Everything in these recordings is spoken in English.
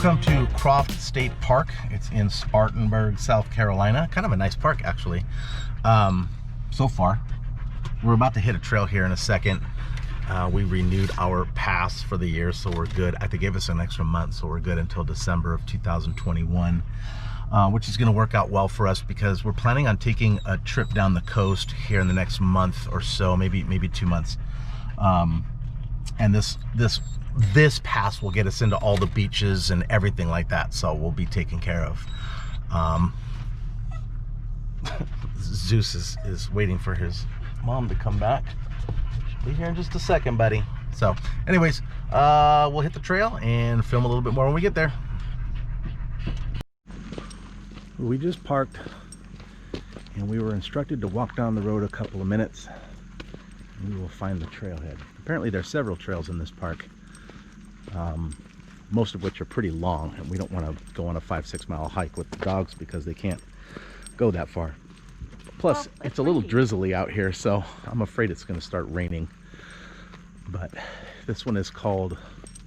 Welcome to Croft State Park. It's in Spartanburg, South Carolina. Kind of a nice park, actually. So far, we're about to hit a trail here in a second. We renewed our pass for the year, so we're good. They gave us an extra month, so we're good until December of 2021, which is going to work out well for us because we're planning on taking a trip down the coast here in the next month or so, maybe 2 months. And this pass will get us into all the beaches and everything like that, so we'll be taken care of. Zeus is waiting for his mom to come back. She'll be here in just a second, buddy. So anyways, we'll hit the trail and film a little bit more when we get there. We just parked and we were instructed to walk down the road a couple of minutes and we will find the trailhead. Apparently there's several trails in this park, most of which are pretty long, and we don't want to go on a 5-6 mile hike with the dogs because they can't go that far. Plus, it's a little drizzly out here, so I'm afraid it's going to start raining. But this one is called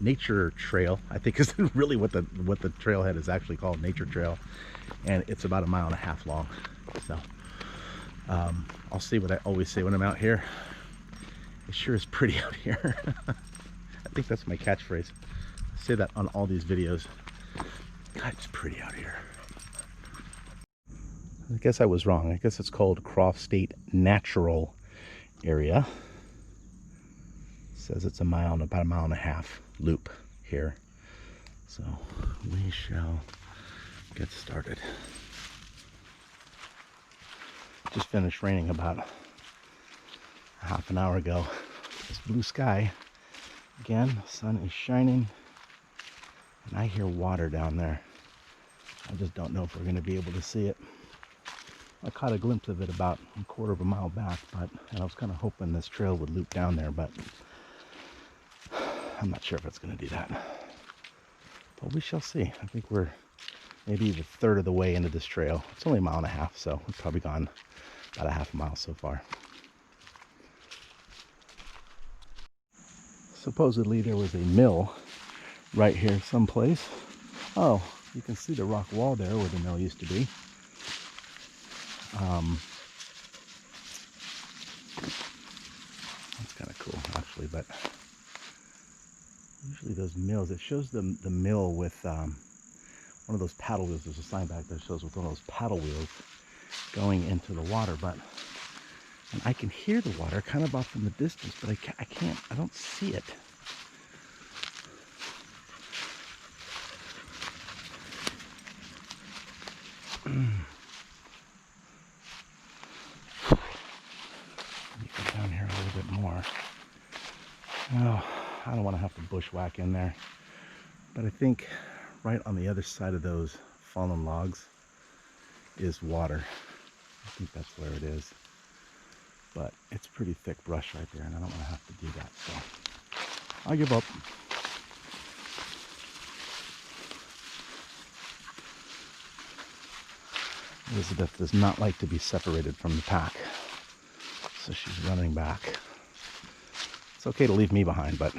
Nature Trail, I think is really what the trailhead is actually called, Nature Trail, and it's about 1.5 miles long. So I'll say what I always say when I'm out here: it sure is pretty out here. I think that's my catchphrase. I say that on all these videos. God, it's pretty out here. I guess I was wrong. I guess it's called Croft State Natural Area. It says it's about 1.5 mile loop here. So we shall get started. Just finished raining about half an hour ago. It's blue sky. Again, the sun is shining. And I hear water down there. I just don't know if we're going to be able to see it. I caught a glimpse of it about 1/4 mile back, and I was kind of hoping this trail would loop down there, but I'm not sure if it's going to do that. But we shall see. I think we're maybe the 1/3 of the way into this trail. It's only 1.5 miles, so we've probably gone about 1/2 mile so far. Supposedly there was a mill right here someplace. Oh, you can see the rock wall there where the mill used to be. That's kind of cool, actually, but usually those mills, it shows the mill with one of those paddle wheels. There's a sign back there that shows with one of those paddle wheels going into the water, and I can hear the water kind of off in the distance, but I don't see it. Down here a little bit more. Oh, I don't want to have to bushwhack in there, but I think right on the other side of those fallen logs is water. I think that's where it is, but it's pretty thick brush right there, and I don't want to have to do that, so I'll give up. Elizabeth does not like to be separated from the pack, so she's running back. It's okay to leave me behind, but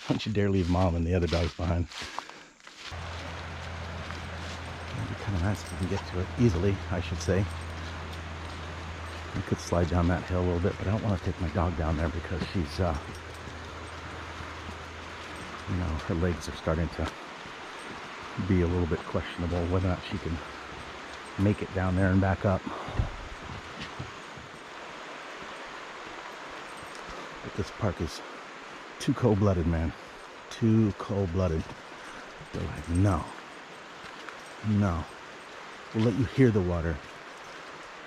don't you dare leave Mom and the other dogs behind. It'd be kind of nice if we can get to it easily, I should say. We could slide down that hill a little bit, but I don't want to take my dog down there because she's, her legs are starting to be a little bit questionable whether or not she can make it down there and back up. But this park is too cold-blooded, man. Too cold-blooded. They're like, no. We'll let you hear the water.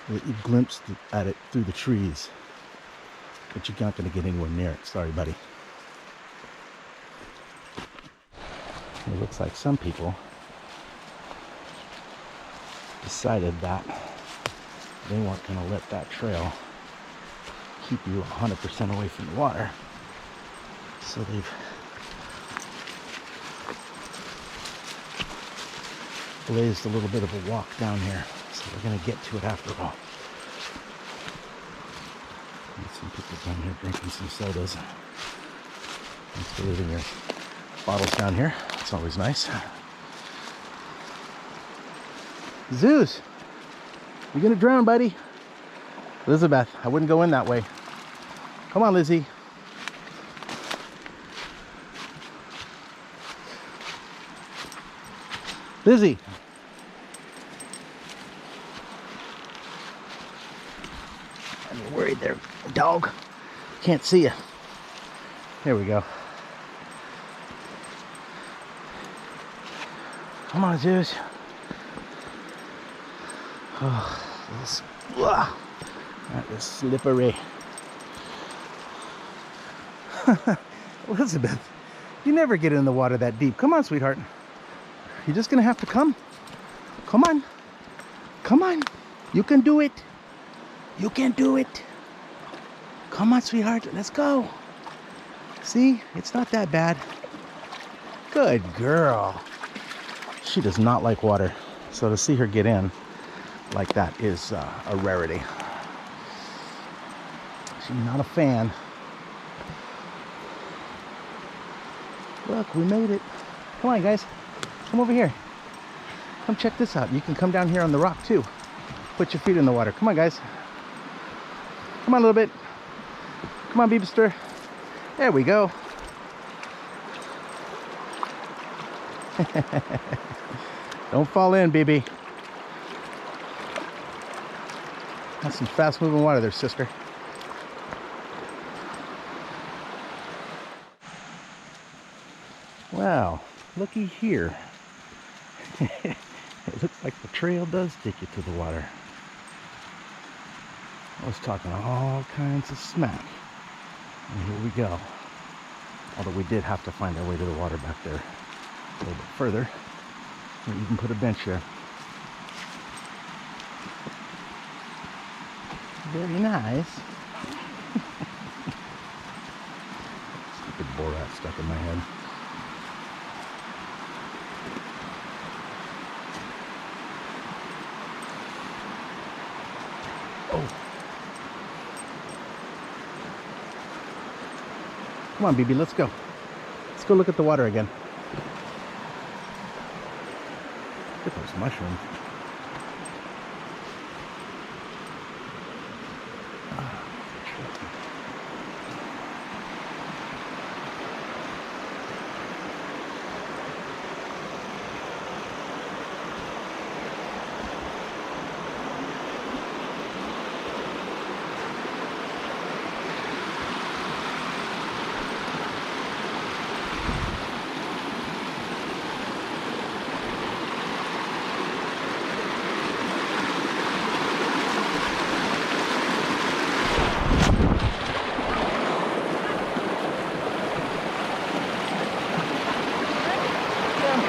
We'll let you glimpse at it through the trees. But you're not going to get anywhere near it. Sorry, buddy. It looks like some people decided that they weren't going to let that trail keep you 100% away from the water. So they've blazed a little bit of a walk down here. So we're going to get to it after all. And some people down here drinking some sodas. Thanks for living here. bottles down here. It's always nice. Zeus, you're gonna drown, buddy. Elizabeth, I wouldn't go in that way. Come on, Lizzie. Lizzie. I'm worried there, dog. Can't see you. Here we go. Come on, Zeus. Oh, that is slippery. Elizabeth, you never get in the water that deep. Come on, sweetheart. You're just gonna have to come. Come on. Come on. You can do it. You can do it. Come on, sweetheart. Let's go. See? It's not that bad. Good girl. She does not like water. So to see her get in like that is a rarity. She's not a fan. Look, we made it. Come on, guys. Come over here. Come check this out. You can come down here on the rock too. Put your feet in the water. Come on, guys. Come on a little bit. Come on, Beebster. There we go. Don't fall in, BB. That's some fast-moving water there, sister. Wow, looky here. It looks like the trail does take you to the water. I was talking all kinds of smack. And here we go. Although we did have to find our way to the water back there a little bit further. Where you can put a bench here. Very nice. Stupid Borat stuck in my head. Oh. Come on, BB, let's go. Let's go look at the water again. Look at those mushrooms.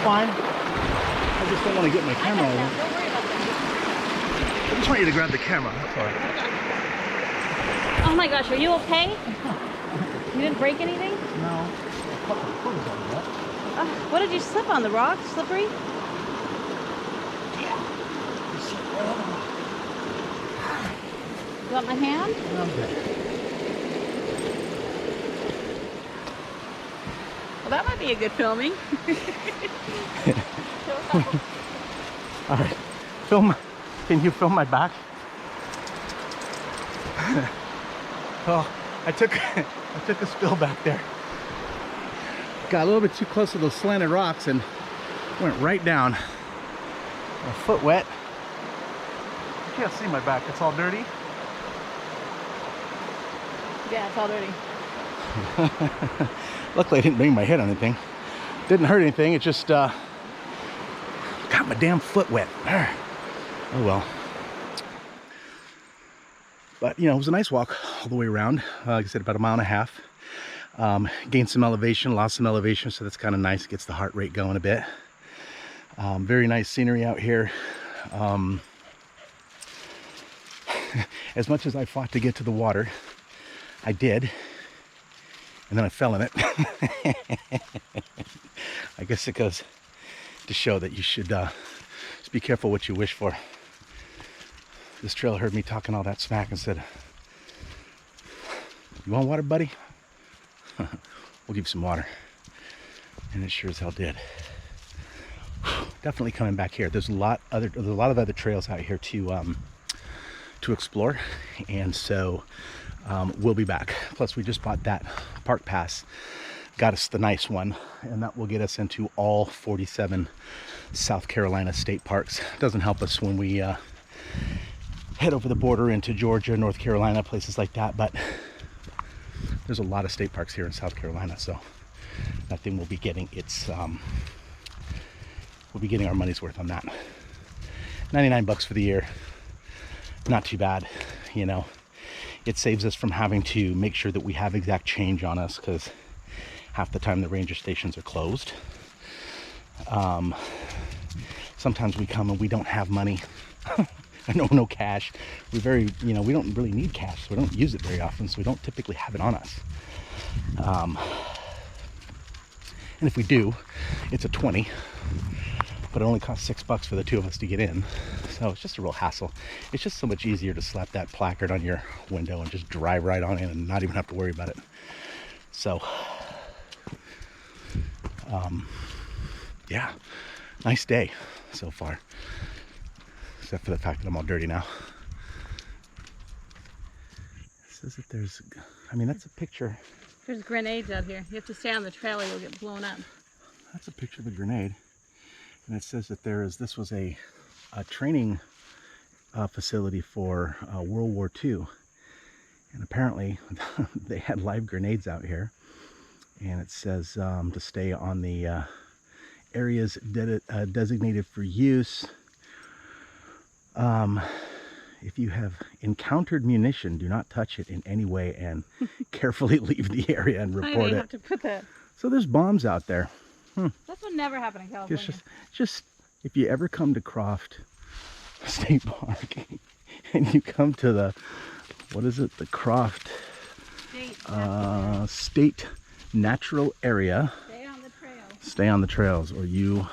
Fine. I just don't want to get my camera over. I just want you to grab the camera. That's all right. Oh my gosh, are you okay? You didn't break anything? No. A couple of fools on that. What did you slip on? The rock? Slippery? Yeah. You want my hand? I'm good. Well, that might be a good filming. All right, film. Can you film my back? Oh, I took a spill back there. Got a little bit too close to those slanted rocks and went right down. My foot wet. You can't see my back. It's all dirty. Yeah, it's all dirty. Luckily, I didn't bang my head on anything. Didn't hurt anything. It just got my damn foot wet. Oh well. But you know, it was a nice walk all the way around. Like I said, about 1.5 miles. Gained some elevation, lost some elevation, so that's kind of nice. Gets the heart rate going a bit. Very nice scenery out here. As much as I fought to get to the water, I did. And then I fell in it. I guess it goes to show that you should just be careful what you wish for. This trail heard me talking all that smack and said, "You want water, buddy? We'll give you some water." And it sure as hell did. Definitely coming back here. There's a lot of other trails out here to explore, and so we'll be back. Plus, we just bought that park pass, got us the nice one, and that will get us into all 47 South Carolina state parks. Doesn't help us when we head over the border into Georgia, North Carolina, places like that, but there's a lot of state parks here in South Carolina, so that thing will be getting its we'll be getting our money's worth on that. 99 bucks for the year, not too bad. You know, it saves us from having to make sure that we have exact change on us, because half the time the ranger stations are closed. Sometimes we come and we don't have money. no cash. We we don't really need cash, so we don't use it very often, so we don't typically have it on us. And if we do, it's a 20, but it only costs $6 for the two of us to get in. So it's just a real hassle. It's just so much easier to slap that placard on your window and just drive right on in and not even have to worry about it. So, yeah, nice day so far, except for the fact that I'm all dirty now. It says that there's, I mean, that's a picture. There's grenades out here. You have to stay on the trail or you'll get blown up. That's a picture of a grenade. And it says that this was a training facility for World War II. And apparently they had live grenades out here. And it says to stay on the areas designated for use. If you have encountered munition, do not touch it in any way and carefully leave the area and report it. Have to put that. So there's bombs out there. That's what never happened in California. Just if you ever come to Croft State Park and you come to the, what is it? The Croft State Natural Area. Stay on the trail. Stay on the trails, or you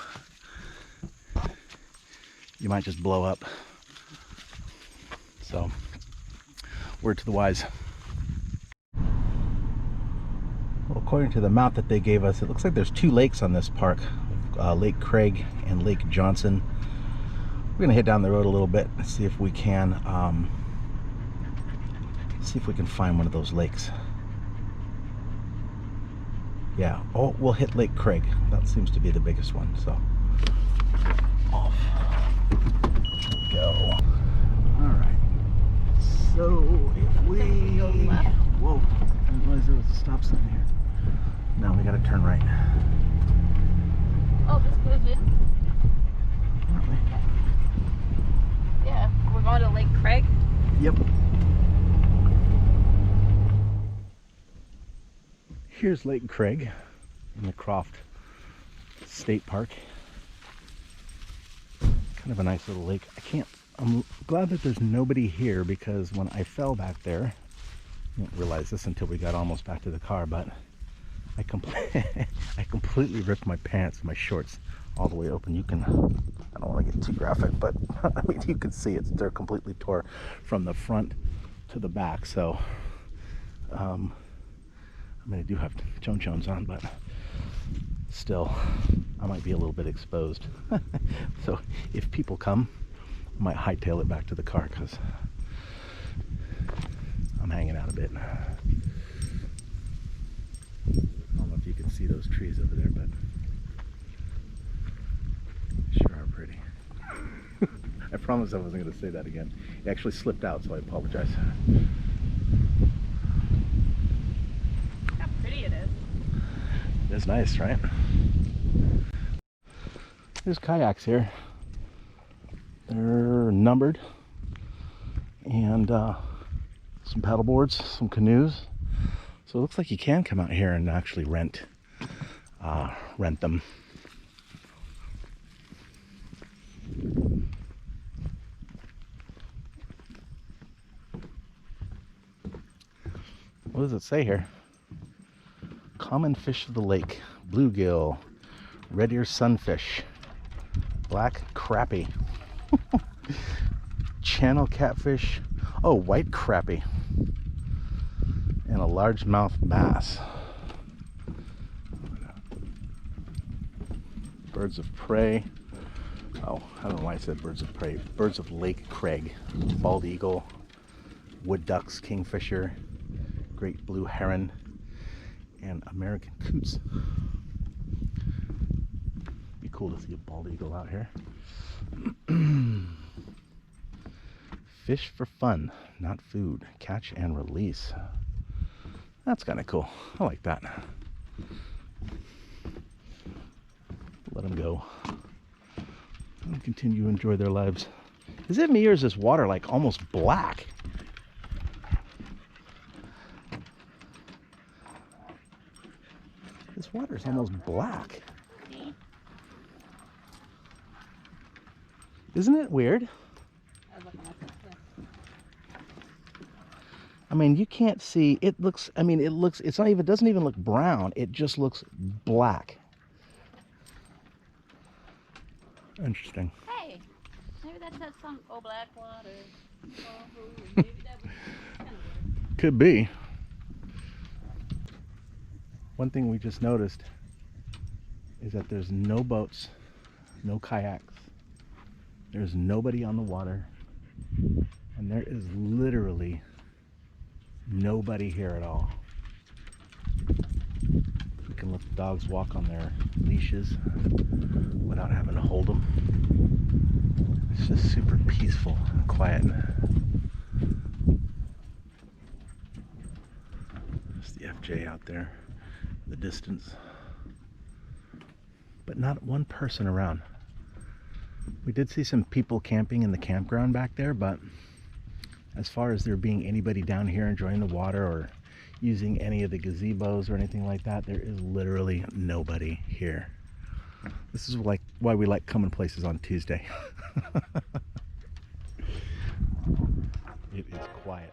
might just blow up. So, word to the wise. Well, according to the map that they gave us, it looks like there's two lakes on this park, Lake Craig and Lake Johnson. We're gonna head down the road a little bit and see if we can find one of those lakes. Yeah, oh, we'll hit Lake Craig. That seems to be the biggest one. So, off we go. All right. So if we go left. Whoa, I didn't realize there was a stop sign here. Now we gotta turn right. Oh, this goes in? Aren't we? Yeah, we're going to Lake Craig. Yep. Here's Lake Craig in the Croft State Park. Kind of a nice little lake. I'm glad that there's nobody here, because when I fell back there, I didn't realize this until we got almost back to the car, but I completely ripped my pants, my shorts, all the way open. You can, I don't want to get too graphic, but I mean, you can see they're completely tore from the front to the back. So, I mean, I do have chon-chons on, but still, I might be a little bit exposed. So if people come, I might hightail it back to the car, because I'm hanging out a bit. I don't know if you can see those trees over there, but sure are pretty. I promise I wasn't going to say that again. It actually slipped out, so I apologize. How pretty it is. It's nice, right? There's kayaks here. They're numbered, and some paddle boards, some canoes. So it looks like you can come out here and actually rent them. What does it say here? Common fish of the lake: bluegill, red ear sunfish, black crappie, channel catfish, oh, white crappie, and a largemouth bass. Birds of prey. Oh, I don't know why I said birds of prey. Birds of Lake Craig. Bald eagle, wood ducks, kingfisher, great blue heron, and American coots. Be cool to see a bald eagle out here. Fish for fun, not food. Catch and release. That's kind of cool. I like that. Let them go. Let them continue to enjoy their lives. Is it me or is this water like almost black? This water is almost black. Isn't it weird? I mean, you can't see. It looks, I mean, it's not even, it doesn't even look brown. It just looks black. Interesting. Hey, maybe that's that song, Oh Black Water. Oh, maybe that was kind of Could be. One thing we just noticed is that there's no boats, no kayaks. There's nobody on the water. And there is literally nobody here at all. We can let the dogs walk on their leashes without having to hold them. It's just super peaceful and quiet. There's the FJ out there in the distance. But not one person around. We did see some people camping in the campground back there, but as far as there being anybody down here enjoying the water or using any of the gazebos or anything like that, there is literally nobody here. This is like why we like coming places on Tuesday. It is quiet.